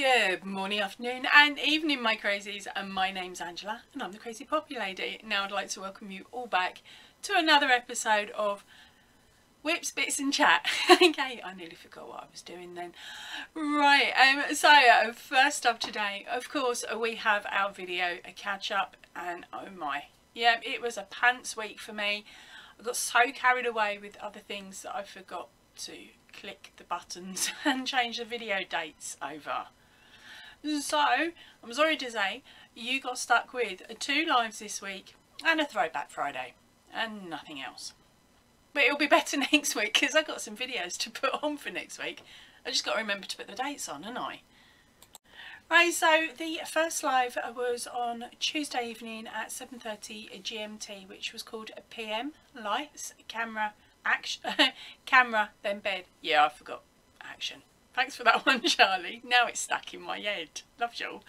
Good morning, afternoon and evening, my crazies, and my name's Angela and I'm the Crazy Poppy Lady. Now I'd like to welcome you all back to another episode of Whips, Bits and Chat. Okay, I nearly forgot what I was doing then. Right, so first up today, of course, we have our video, a catch up, and oh my, yeah, it was a pants week for me. I got so carried away with other things that I forgot to click the buttons and change the video dates over. So I'm sorry to say you got stuck with 2 lives this week and a throwback Friday and nothing else. But it'll be better next week because I've got some videos to put on for next week. I just got to remember to put the dates on, haven't I? Right, so the first live was on Tuesday evening at 7:30 GMT, which was called a PM Lights Camera Action. Camera then bed. Yeah, I forgot action. Thanks for that one, Charlie. Now it's stuck in my head. Love you all.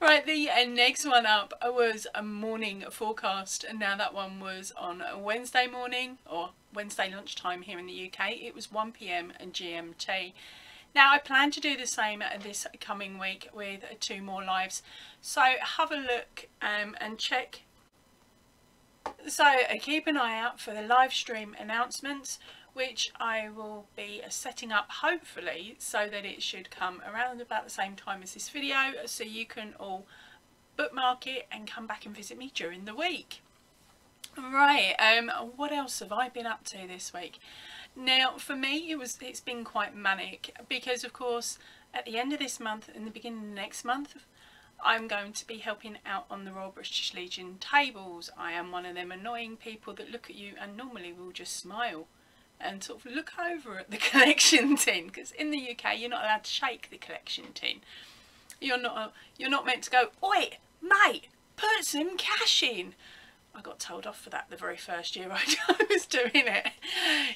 Right, the next one up was a morning forecast, and now that one was on Wednesday morning or Wednesday lunchtime here in the UK. It was 1 PM and GMT. Now I plan to do the same this coming week with 2 more lives, so have a look and check. So keep an eye out for the live stream announcements, which I will be setting up hopefully so that it should come around about the same time as this video, so you can all bookmark it and come back and visit me during the week. Right, what else have I been up to this week? Now for me it's been quite manic because of course at the end of this month and the beginning of next month I'm going to be helping out on the Royal British Legion tables. I am one of them annoying people that look at you and normally will just smile and sort of look over at the collection tin, because in the UK you're not allowed to shake the collection tin. You're not meant to go, "Oi, mate, put some cash in." I got told off for that the very first year I was doing it.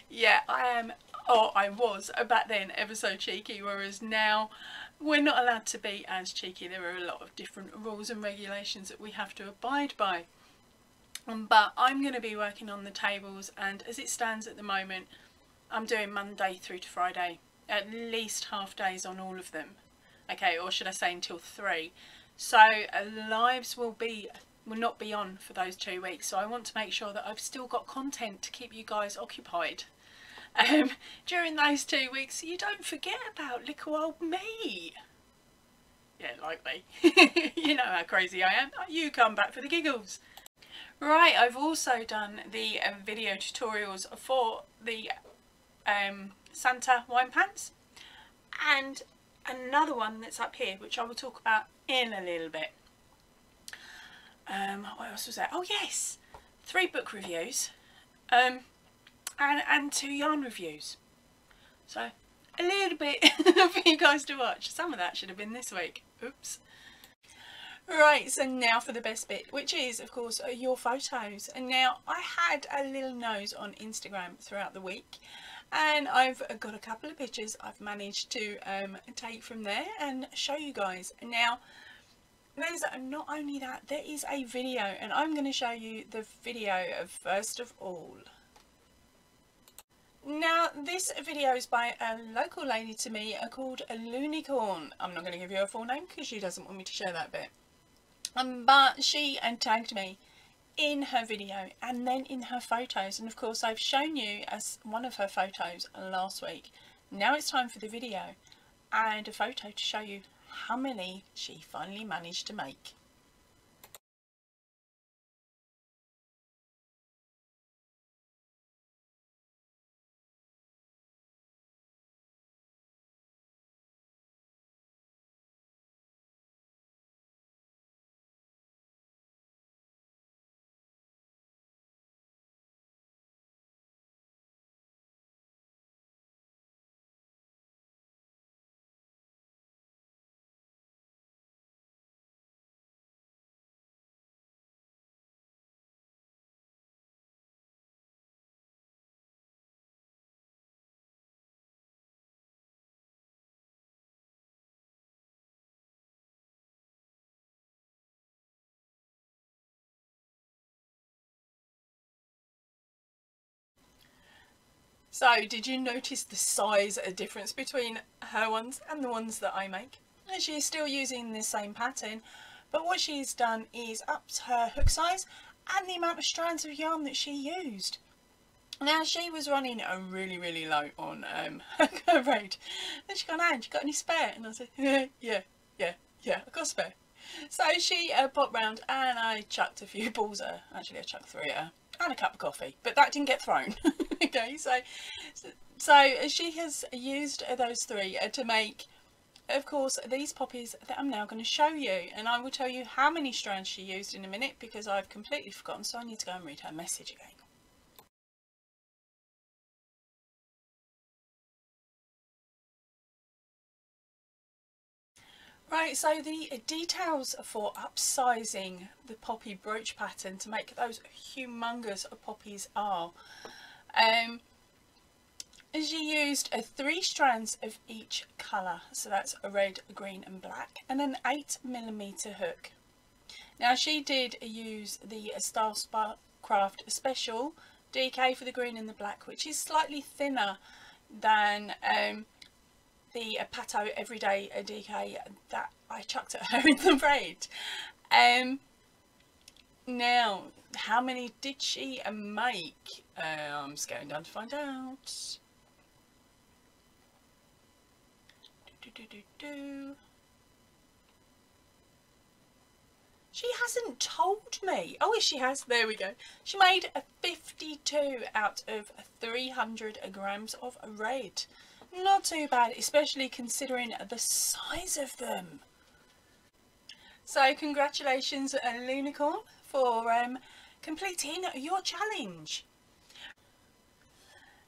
Yeah, I was back then ever so cheeky, whereas now we're not allowed to be as cheeky. There are a lot of different rules and regulations that we have to abide by. But I'm going to be working on the tables, and as it stands at the moment I'm doing Monday through to Friday, at least half days on all of them. Okay, or should I say until 3. So lives will not be on for those 2 weeks, so I want to make sure that I've still got content to keep you guys occupied during those 2 weeks, so you don't forget about little old me. Yeah, like me. You know how crazy I am. You come back for the giggles. Right, I've also done the video tutorials for the Santa wine pants, and another one that's up here which I will talk about in a little bit. What else was there? Oh yes, 3 book reviews and 2 yarn reviews, so a little bit for you guys to watch. Some of that should have been this week, oops. Right, so now for the best bit, which is of course your photos. And now I had a little nose on Instagram throughout the week, and I've got a couple of pictures I've managed to take from there and show you guys. And now there's not only that, there is a video, and I'm going to show you the video of first of all. Now this video is by a local lady to me called Loonicorn. I'm not going to give you her full name because she doesn't want me to share that bit. But she tagged me in her video and then in her photos, and of course I've shown you as one of her photos last week. Now it's time for the video and a photo to show you how many she finally managed to make. So did you notice the size difference between her ones and the ones that I make? and she's still using the same pattern, but what she's done is upped her hook size and the amount of strands of yarn that she used. Now she was running a really low on her braid, and she gone, "Ange, you got any spare?" And I said, yeah, I've got a spare. So she popped round and I chucked a few balls at her. Actually, I chucked 3 at her and a cup of coffee, but that didn't get thrown. Okay, so she has used those 3 to make, of course, these poppies that I'm now going to show you, and I will tell you how many strands she used in a minute because I've completely forgotten, so I need to go and read her message again. Right, so the details for upsizing the poppy brooch pattern to make those humongous poppies are, she used 3 strands of each colour, so that's a red, green and black, and an 8mm hook. Now she did use the Craft Special DK for the green and the black, which is slightly thinner than the Pato Everyday DK that I chucked at her in the braid. Now, how many did she make? I'm just going down to find out. She hasn't told me. Oh, yes, she has. There we go. She made a 52 out of 300 grams of red. Not too bad, especially considering the size of them. So congratulations, Lunicorn, for completing your challenge.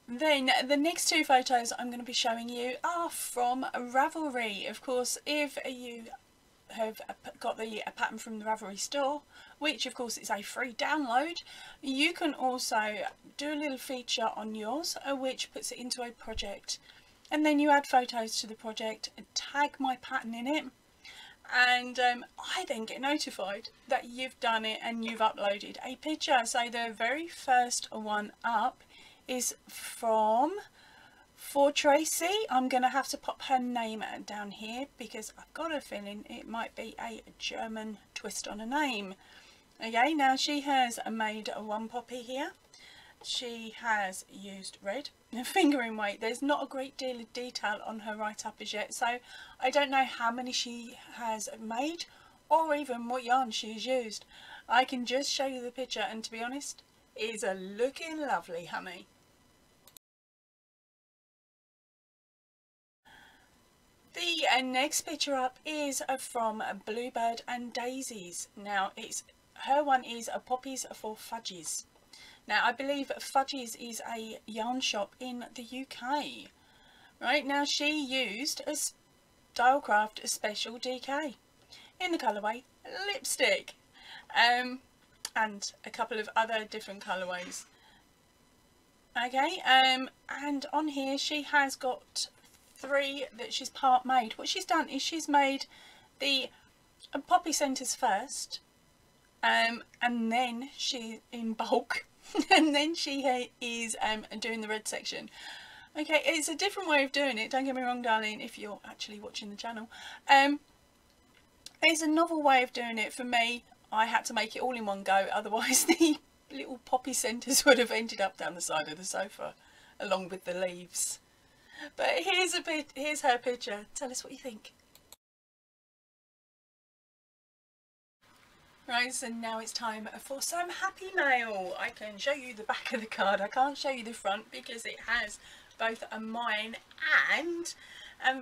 Then the next 2 photos I'm going to be showing you are from Ravelry. Of course, if you have got the pattern from the Ravelry store, which of course is a free download, you can also do a little feature on yours which puts it into a project, and then you add photos to the project, tag my pattern in it, and I then get notified that you've done it and you've uploaded a picture. So the very first one up is for Tracy. I'm going to have to pop her name down here because I've got a feeling it might be a German twist on a name. Okay, now she has made 1 poppy here. She has used red fingering weight. There's not a great deal of detail on her write-up as yet, so I don't know how many she has made or even what yarn she's used. I can just show you the picture, and to be honest, it is looking lovely, honey. The next picture up is from Bluebird and Daisies. Now her one is poppies for fudgies. Now I believe Fudgies is a yarn shop in the UK. Right, now she used a Stylecraft Special DK in the colourway Lipstick, and a couple of other different colourways. Okay, and on here she has got 3 that she's part made. What she's done is she's made the poppy centres first, and then she in bulk, and then she is doing the red section. Okay, it's a different way of doing it, don't get me wrong, darling, if you're actually watching the channel. It's a novel way of doing it. For me, I had to make it all in one go, otherwise the little poppy centres would have ended up down the side of the sofa along with the leaves. But here's her picture. Tell us what you think. Right, so now it's time for some happy mail. I can show you the back of the card. I can't show you the front because it has both a mine and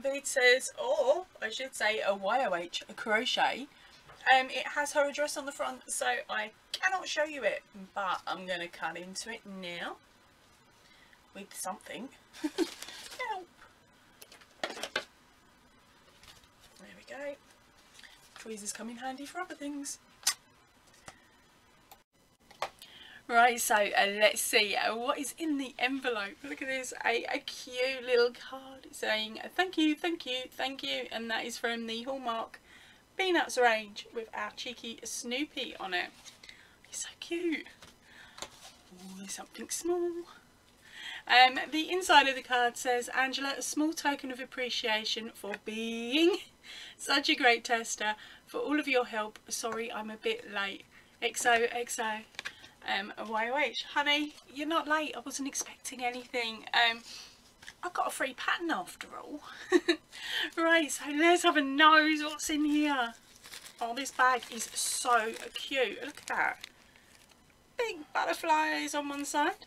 it says, or I should say a YOH, a crochet. It has her address on the front, so I cannot show you it, but I'm going to cut into it now with something. Help. There we go. Tweezers come in handy for other things. Right, so let's see what is in the envelope. Look at this, a cute little card saying thank you, thank you, thank you, and that is from the Hallmark Peanuts range with our cheeky Snoopy on it. It's so cute. Oh, there's something small. The inside of the card says, Angela, a small token of appreciation for being Such a great tester, for all of your help. Sorry I'm a bit late. XOXO. YOH. Honey, you're not late. I wasn't expecting anything. I got a free pattern after all. Right, so let's have a nose. What's in here? Oh, this bag is so cute. Look at that. Big butterflies on one side.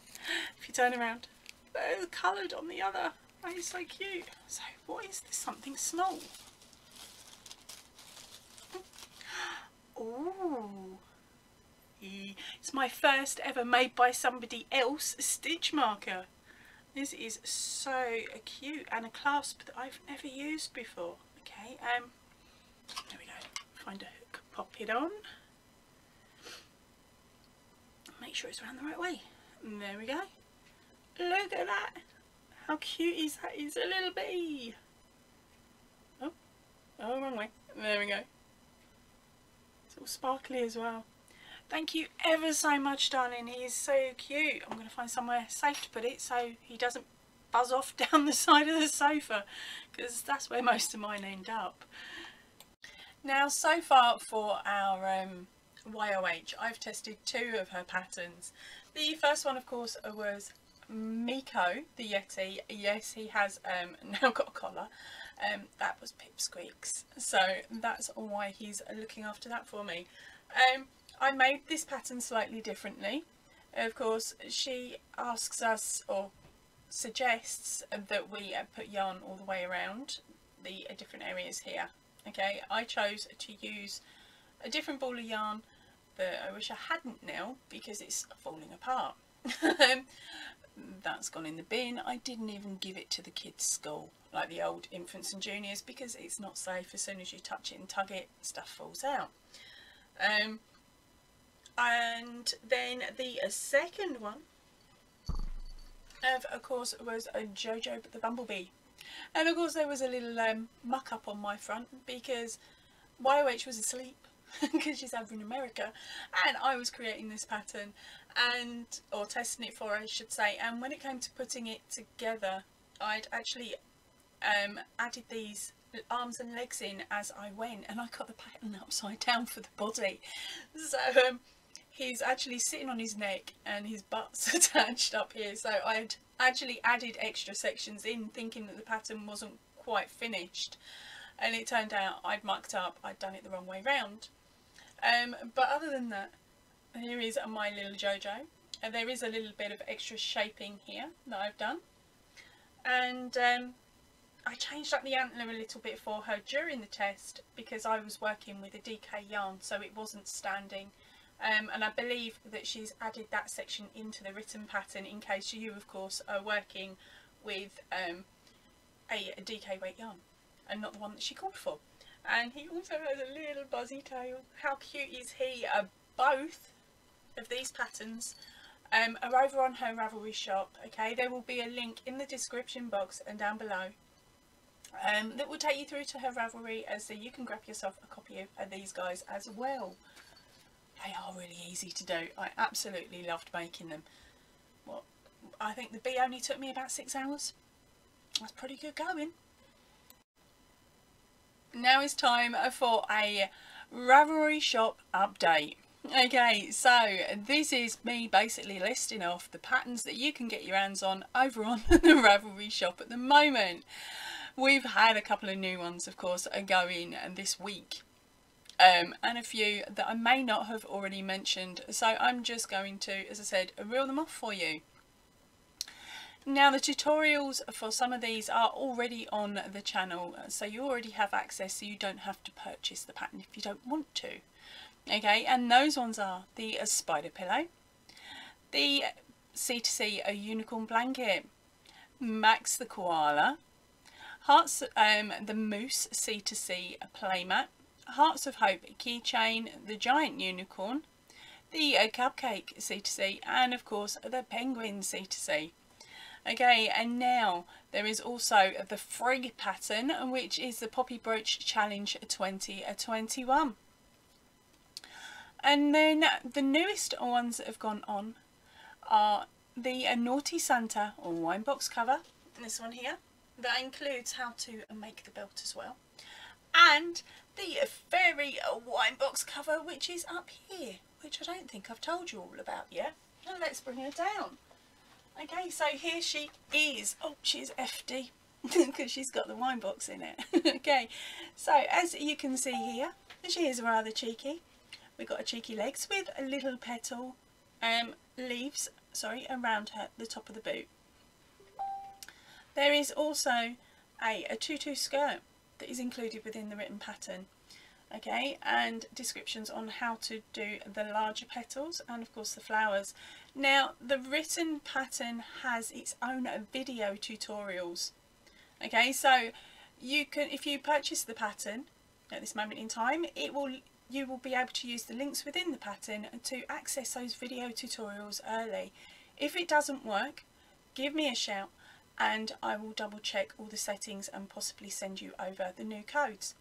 If you turn around, they're coloured on the other. That is so cute. So what is this? Something small. Ooh. It's my first ever made by somebody else stitch marker. This is so cute, and a clasp that I've never used before. Okay, there we go. Find a hook, pop it on. Make sure it's around the right way. And there we go. Look at that. How cute is that? It's a little bee. Oh, wrong way. There we go. It's all sparkly as well. Thank you ever so much, darling. He is so cute. I'm going to find somewhere safe to put it so he doesn't buzz off down the side of the sofa, because that's where most of mine end up. Now, so far for our YOH, I've tested 2 of her patterns. The first one, of course, was Miko, the Yeti. Yes, he has now got a collar. That was Pipsqueaks, so that's why he's looking after that for me. I made this pattern slightly differently. Of course, she asks us, or suggests, that we put yarn all the way around the different areas here. Okay, I chose to use a different ball of yarn that I wish I hadn't now, because it's falling apart. That's gone in the bin. I didn't even give it to the kids' school like the old infants and juniors, because it's not safe. As soon as you touch it and tug it, stuff falls out. And then the second one, of course, was a Jojo the Bumblebee. And of course there was a little muck up on my front, because YOH was asleep because she's over in America, and I was creating this pattern, and or testing it for her, I should say. And when it came to putting it together, I'd actually added these arms and legs in as I went, and I got the pattern upside down for the body. So he's actually sitting on his neck and his butt's attached up here. So I'd actually added extra sections in, thinking that the pattern wasn't quite finished, and it turned out I'd mucked up. I'd done it the wrong way round. But other than that, here is my little Jojo. There is a little bit of extra shaping here that I've done, and I changed up the antler a little bit for her during the test, because I was working with a DK yarn, so it wasn't standing. And I believe that she's added that section into the written pattern in case you, of course, are working with a DK weight yarn and not the one that she called for. And he also has a little buzzy tail. How cute is he? Both of these patterns are over on her Ravelry shop. Okay, there will be a link in the description box and down below that will take you through to her Ravelry, so you can grab yourself a copy of these guys as well. They are really easy to do. I absolutely loved making them. Well, I think the bee only took me about 6 hours. That's pretty good going. Now it's time for a Ravelry shop update. Okay, so this is me basically listing off the patterns that you can get your hands on over on the Ravelry shop at the moment. We've had a couple of new ones, of course, going this week. And a few that I may not have already mentioned, so I'm just going to, as I said, reel them off for you. Now, the tutorials for some of these are already on the channel, so you already have access, so you don't have to purchase the pattern if you don't want to. Okay, and those ones are the spider pillow, the C2C a unicorn blanket, Max the Koala, Hearts, the Moose C2C playmat, Hearts of Hope keychain, the giant unicorn, the cupcake C2C, and of course the penguin C2C. Okay, and now there is also the free pattern, which is the Poppy Brooch Challenge 2021. And then the newest ones that have gone on are the Naughty Santa wine box cover, this one here, that includes how to make the belt as well. and the fairy wine box cover, which is up here, which I don't think I've told you all about yet. Now let's bring her down. Okay, so here she is. Oh, she's FD because she's got the wine box in it. Okay, so as you can see here, she is rather cheeky. We've got a cheeky legs with a little petal leaves, sorry, around her, the top of the boot. There is also a tutu skirt that is included within the written pattern. Okay, and descriptions on how to do the larger petals and of course the flowers. Now the written pattern has its own video tutorials. Okay, so you can, if you purchase the pattern at this moment in time, you will be able to use the links within the pattern to access those video tutorials early. If it doesn't work, give me a shout and I will double check all the settings and possibly send you over the new codes.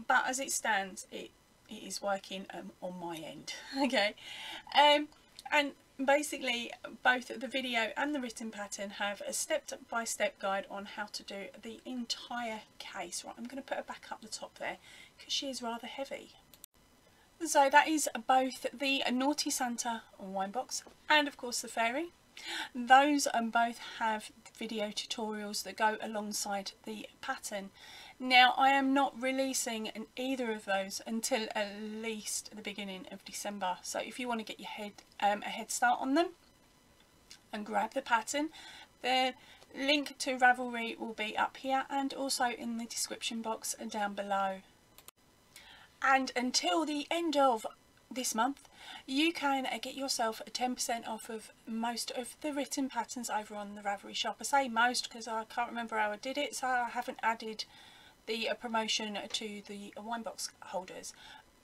But as it stands, it is working on my end. Okay, and basically both the video and the written pattern have a step-by-step guide on how to do the entire case. Right, I'm going to put her back up the top there because she is rather heavy. So that is both the Naughty Santa wine box and of course the fairy. Those both have video tutorials that go alongside the pattern. Now I am not releasing either of those until at least the beginning of December, so if you want to get your a head start on them and grab the pattern, the link to Ravelry will be up here and also in the description box down below. And until the end of this month you can get yourself 10% off of most of the written patterns over on the Ravelry shop. I say most because I can't remember how I did it, so I haven't added the promotion to the wine box holders,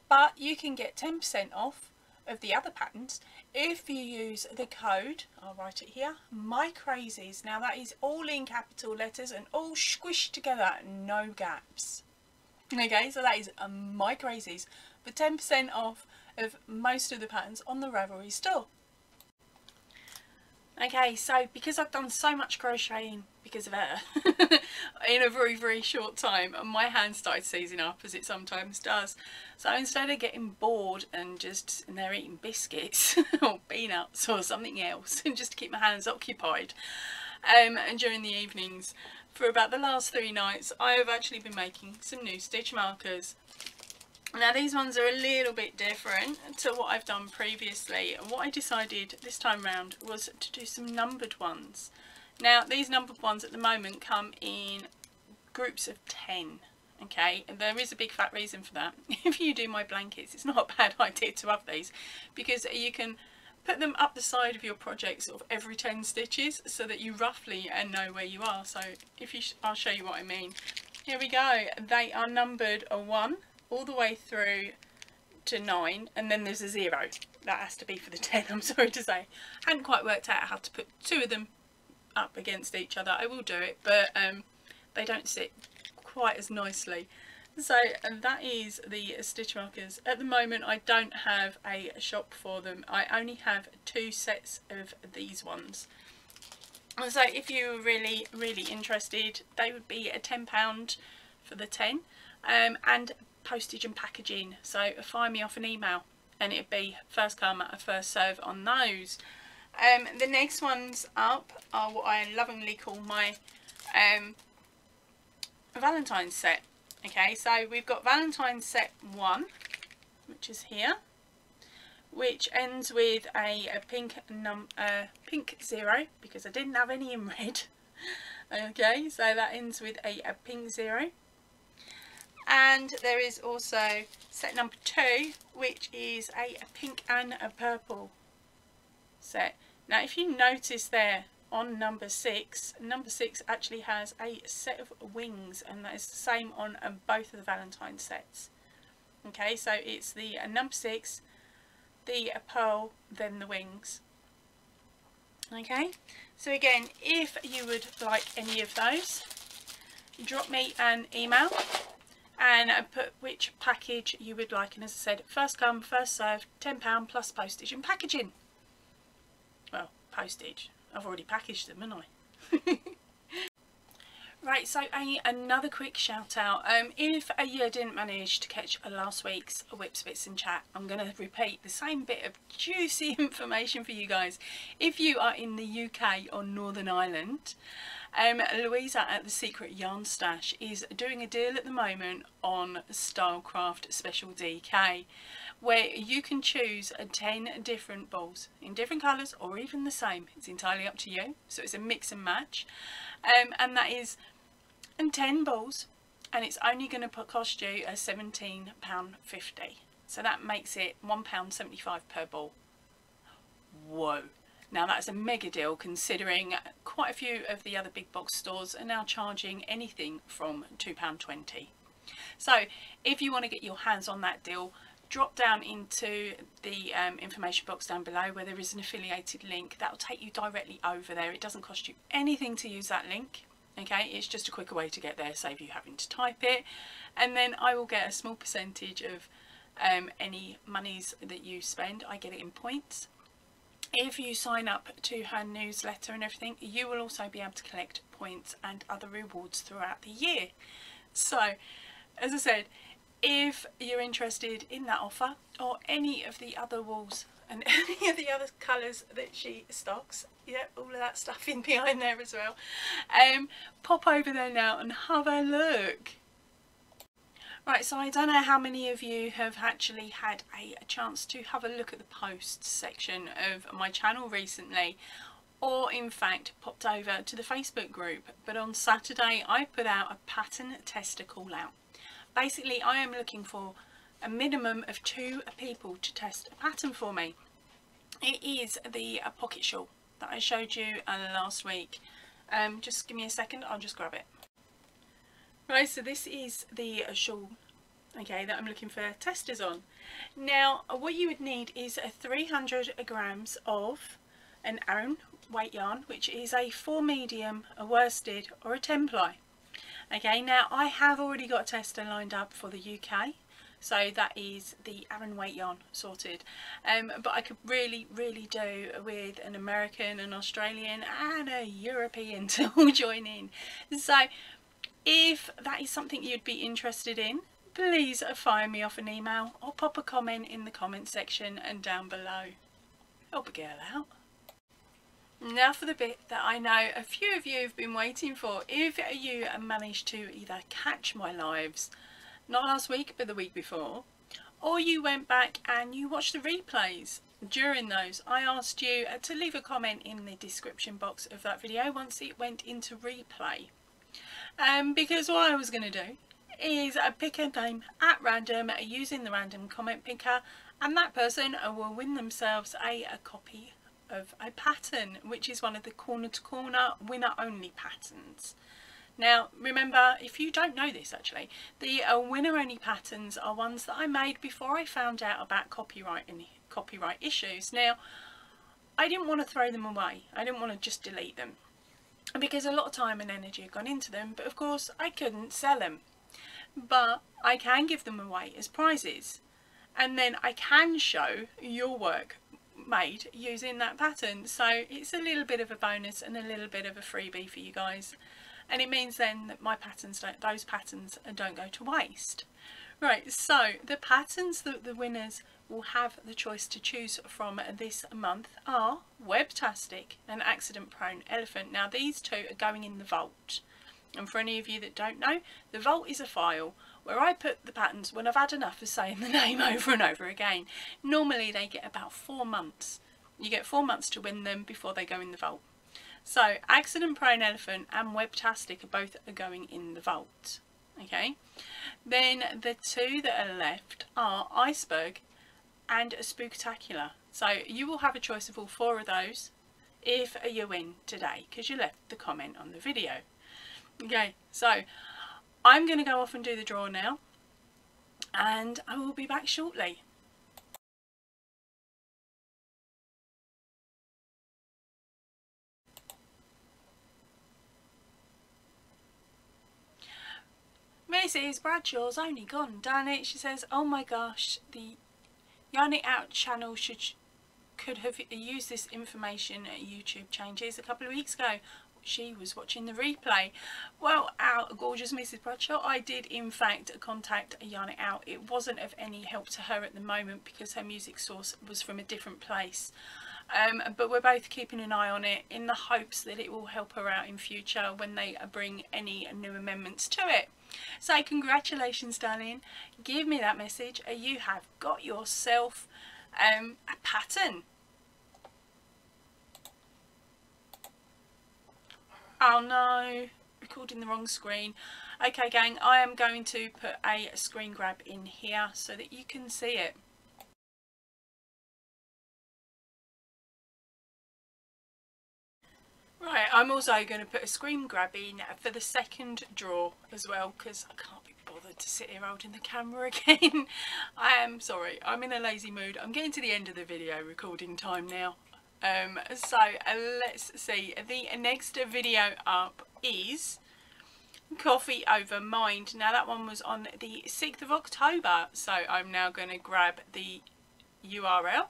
but you can get 10% off of the other patterns if you use the code, I'll write it here, my crazies. Now that is all in capital letters and all squished together, no gaps. Okay, so that is my crazies for 10% off of most of the patterns on the Ravelry store. Okay, so because I've done so much crocheting because of her in a very short time, my hand started seizing up as it sometimes does. So instead of getting bored and just sitting there eating biscuits or peanuts or something else and just to keep my hands occupied, and during the evenings for about the last 3 nights I have actually been making some new stitch markers. Now these ones are a little bit different to what I've done previously. What I decided this time round was to do some numbered ones. Now these numbered ones at the moment come in groups of 10. Okay, and there is a big fat reason for that. If you do my blankets, it's not a bad idea to have these because you can put them up the side of your project sort of every 10 stitches so that you roughly know where you are. So if you I'll show you what I mean. Here we go. They are numbered a 1 all the way through to 9, and then there's a 0. That has to be for the 10, I'm sorry to say. I hadn't quite worked out how to put 2 of them up against each other. I will do it, but they don't sit quite as nicely. So that is the stitch markers. At the moment I don't have a shop for them. I only have 2 sets of these ones. And so if you were really interested, they would be a £10 for the 10, and postage and packaging. So fire me off an email and it'd be first come first serve on those. The next ones up are what I lovingly call my Valentine's set. Okay, so we've got Valentine's set 1, which is here, which ends with a pink 0 because I didn't have any in red. Okay, so that ends with a pink 0. And there is also set number 2, which is a pink and a purple set. Now if you notice there on number 6 actually has a set of wings, and that is the same on both of the Valentine sets. Okay, so it's the number 6, the pearl, then the wings. Okay, so again, if you would like any of those, drop me an email and put which package you would like, and as I said, first come first served, £10 plus postage and packaging. Well, postage, I've already packaged them, haven't I? Right, so another quick shout out. If you didn't manage to catch last week's Whips, Bits and Chat, I'm going to repeat the same bit of juicy information for you guys. If you are in the UK or Northern Ireland, Louisa at the Secret Yarn Stash is doing a deal at the moment on Stylecraft Special DK, where you can choose 10 different balls in different colours or even the same. It's entirely up to you. So it's a mix and match, and that is 10 balls, and it's only going to cost you £17.50. So that makes it £1.75 per ball. Whoa. Now that's a mega deal, considering quite a few of the other big box stores are now charging anything from £2.20. So if you want to get your hands on that deal, drop down into the information box down below where there is an affiliated link. That will take you directly over there. It doesn't cost you anything to use that link. Okay, it's just a quicker way to get there, save you having to type it, and then I will get a small percentage of any monies that you spend. I get it in points. If you sign up to her newsletter and everything, you will also be able to collect points and other rewards throughout the year. So, as I said, if you're interested in that offer or any of the other walls and any of the other colours that she stocks, yeah, all of that stuff in behind there as well, pop over there now and have a look. Right, so I don't know how many of you have actually had a chance to have a look at the posts section of my channel recently, or in fact popped over to the Facebook group, but on Saturday I put out a pattern tester call out. Basically, I am looking for a minimum of 2 people to test a pattern for me. It is the pocket shawl that I showed you last week. Just give me a second, I'll just grab it. Right, so this is the shawl, okay, that I'm looking for testers on. Now, what you would need is 300 grams of an Aran weight yarn, which is a 4 medium, a worsted or a 10 ply. Okay, now I have already got a tester lined up for the UK, so that is the Aran weight yarn sorted, but I could really do with an American, an Australian and a European to all join in. So if that is something you'd be interested in, please fire me off an email or pop a comment in the comment section and down below. Help a girl out. Now for the bit that I know a few of you have been waiting for. If you managed to either catch my lives, not last week but the week before, or you went back and you watched the replays during those, I asked you to leave a comment in the description box of that video once it went into replay. Because what I was going to do is pick a name at random using the random comment picker, and that person will win themselves a copy of a pattern, which is one of the corner to corner winner only patterns. Now remember, if you don't know this actually, the winner only patterns are ones that I made before I found out about copyright and copyright issues. Now I didn't want to throw them away, I didn't want to just delete them, because a lot of time and energy had gone into them, but of course I couldn't sell them. But I can give them away as prizes, and then I can show your work made using that pattern. So it's a little bit of a bonus and a little bit of a freebie for you guys, and it means then that my patterns those patterns don't go to waste. Right, so the patterns that the winners will have the choice to choose from this month are Webtastic and Accident Prone Elephant. Now these two are going in the vault, and for any of you that don't know, the vault is a file where I put the patterns when I've had enough of saying the name over and over again. Normally they get about 4 months. You get 4 months to win them before they go in the vault. So Accident Prone Elephant and Webtastic are both going in the vault. Okay, then the 2 that are left are Iceberg and Spooktacular. So you will have a choice of all 4 of those if you win today, because you left the comment on the video. Okay, so I'm going to go off and do the draw now, and I will be back shortly. Mrs. Bradshaw's only gone, darn it. She says, oh my gosh, the Yarn It Out channel could have used this information at YouTube changes a couple of weeks ago. she was watching the replay. Well, our gorgeous Mrs. Bradshaw, I did in fact contact Yarn It Out. It wasn't of any help to her at the moment because her music source was from a different place. But we're both keeping an eye on it in the hopes that it will help her out in future when they bring any new amendments to it. So congratulations, darling. Give me that message. You have got yourself a pattern. Oh no, recording the wrong screen. Okay gang, I am going to put a screen grab in here so that you can see it. Right, I'm also going to put a screen grab in for the second draw as well, because I can't be bothered to sit here holding the camera again. I am sorry, I'm in a lazy mood. I'm getting to the end of the video recording time now. So let's see, the next video up is Coffee Over Mind. Now that one was on the 6th of October, so I'm now going to grab the URL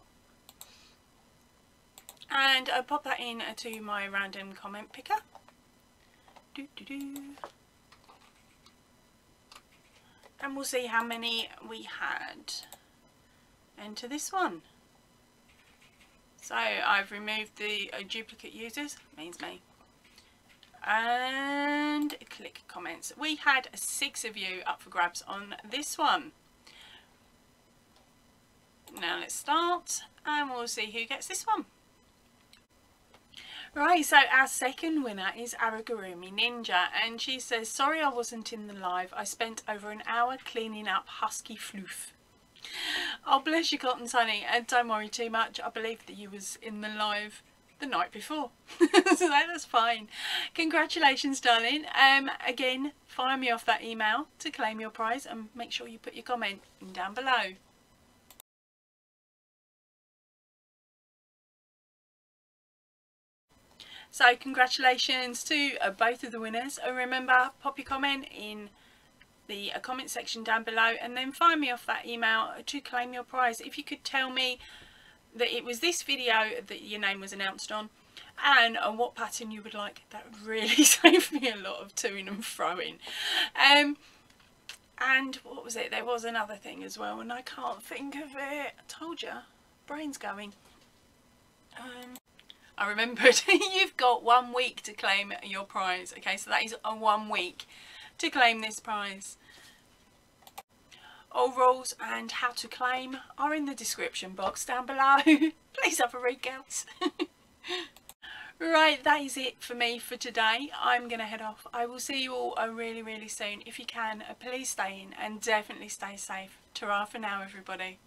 and I'll pop that in to my random comment picker. And we'll see how many we had. Enter this one. So I've removed the duplicate users, means me, and click comments. We had 6 of you up for grabs on this one. Now let's start and we'll see who gets this one. Right, so our second winner is Aragurumi Ninja, and she says, sorry I wasn't in the live. I spent over an hour cleaning up husky floof. Oh bless you, Cotton Sunny, and don't worry too much. I believe that you was in the live the night before. So that's fine. Congratulations, darling. Again, fire me off that email to claim your prize and make sure you put your comment down below. So congratulations to both of the winners. Remember, pop your comment in the comment section down below and then fire me off that email to claim your prize. If you could tell me that it was this video that your name was announced on and what pattern you would like, that would really save me a lot of toing and froing. And what was it? There was another thing as well and I can't think of it. I told you, brain's going. I remembered. You've got 1 week to claim your prize. Okay, so that is 1 week to claim this prize. All rules and how to claim are in the description box down below. Please have a read, girls. Right, that is it for me for today. I'm going to head off. I will see you all really, really soon. If you can, please stay in and definitely stay safe. Ta-ra for now, everybody.